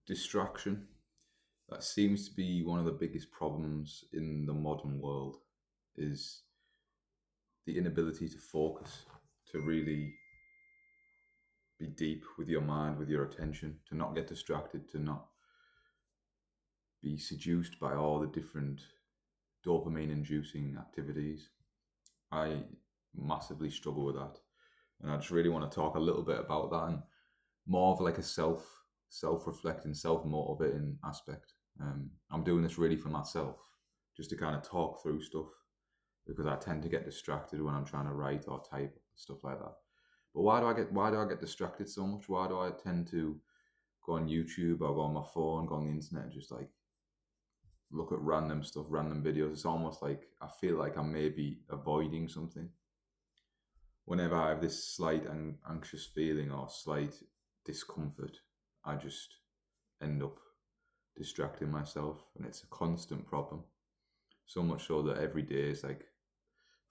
Distraction. That seems to be one of the biggest problems in the modern world is the inability to focus, to really be deep with your mind, with your attention, to not get distracted, to not be seduced by all the different dopamine inducing activities. I massively struggle with that. And I just really want to talk a little bit about that and more of like a self-reflecting, self-motivating aspect. I'm doing this really for myself, just to kind of talk through stuff because I tend to get distracted when I'm trying to write or type stuff like that. But why do I get distracted so much? Why do I tend to go on YouTube or go on my phone, go on the internet, and just like look at random stuff, random videos? It's almost like I feel like I'm maybe avoiding something. Whenever I have this slight anxious feeling or slight discomfort, I just end up distracting myself, and it's a constant problem. So much so that every day is like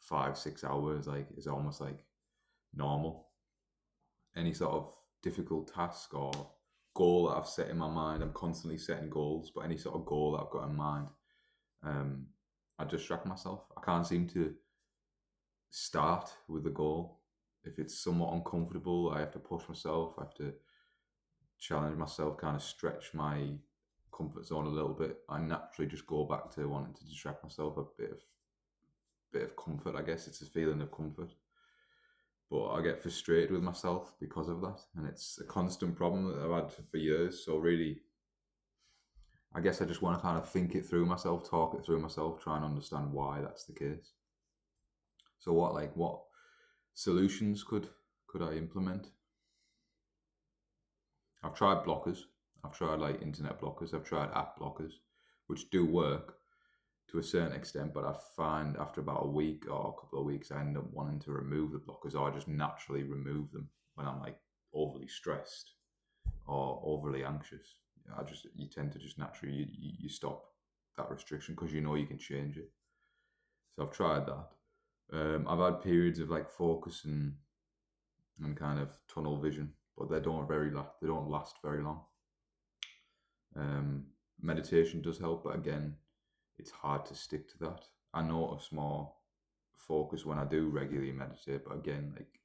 5-6 hours, like is almost like normal. Any sort of difficult task or goal that I've set in my mind, I'm constantly setting goals, but any sort of goal that I've got in mind, I distract myself. I can't seem to start with the goal. If it's somewhat uncomfortable, I have to push myself, I have to challenge myself, kind of stretch my comfort zone a little bit. I naturally just go back to wanting to distract myself, a bit of comfort, I guess. It's a feeling of comfort. But I get frustrated with myself because of that. And it's a constant problem that I've had for years. So really, I guess I just want to kind of think it through myself, talk it through myself, try and understand why that's the case. So what solutions could I implement? I've tried blockers. I've tried like internet blockers. I've tried app blockers, which do work to a certain extent, but I find after about a week or a couple of weeks, I end up wanting to remove the blockers, or I just naturally remove them when I'm like overly stressed or overly anxious. You tend to just naturally you stop that restriction because you know you can change it. So I've tried that. I've had periods of like focus and kind of tunnel vision, but they don't last very long. Meditation does help, but again, it's hard to stick to that. I notice more focus when I do regularly meditate, but again, like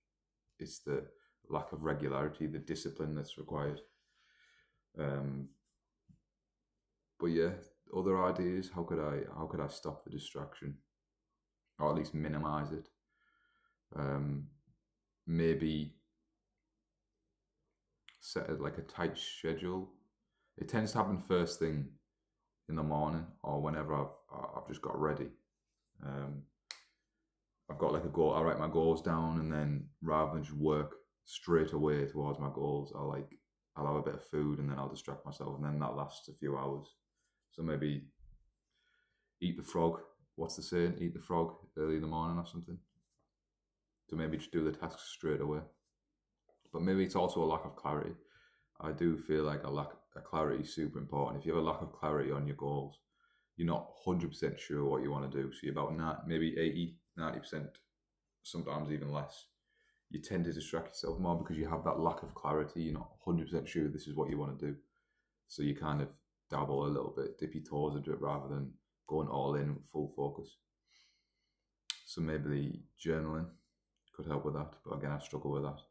it's the lack of regularity, the discipline that's required. But yeah, other ideas. How could I stop the distraction, or at least minimize it? Maybe set like a tight schedule. It tends to happen first thing in the morning or whenever I've just got ready. I've got like a goal. I write my goals down, and then rather than just work straight away towards my goals, I'll have a bit of food, and then I'll distract myself, and then that lasts a few hours. So maybe eat the frog. What's the saying? Eat the frog early in the morning or something. So maybe just do the tasks straight away. But maybe it's also a lack of clarity. I do feel like a lack of clarity is super important. If you have a lack of clarity on your goals, you're not 100% sure what you want to do. So you're about maybe 80-90%, sometimes even less. You tend to distract yourself more because you have that lack of clarity. You're not 100% sure this is what you want to do. So you kind of dabble a little bit, dip your toes into it rather than going all in with full focus. So maybe journaling could help with that. But again, I struggle with that.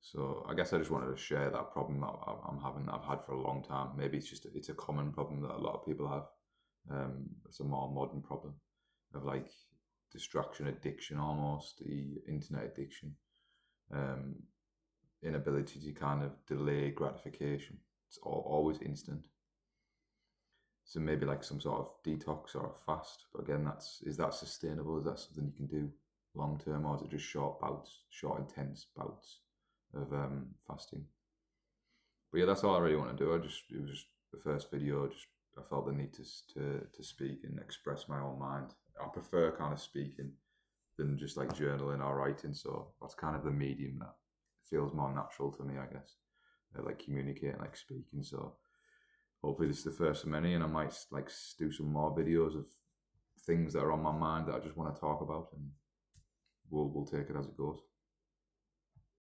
So I guess I just wanted to share that problem that I'm having, that I've had for a long time. Maybe it's a common problem that a lot of people have. It's a more modern problem of like distraction addiction, almost the internet addiction, inability to kind of delay gratification. It's always instant. So maybe like some sort of detox or a fast. But again, is that sustainable? Is that something you can do long term, or is it just short intense bouts of fasting? But yeah, that's all I really want to do. It was just the first video. I felt the need to speak and express my own mind. I prefer kind of speaking than just like journaling or writing. So that's kind of the medium that feels more natural to me, I guess. Like communicating, like speaking. So hopefully this is the first of many, and I might like do some more videos of things that are on my mind that I just want to talk about, and we'll take it as it goes.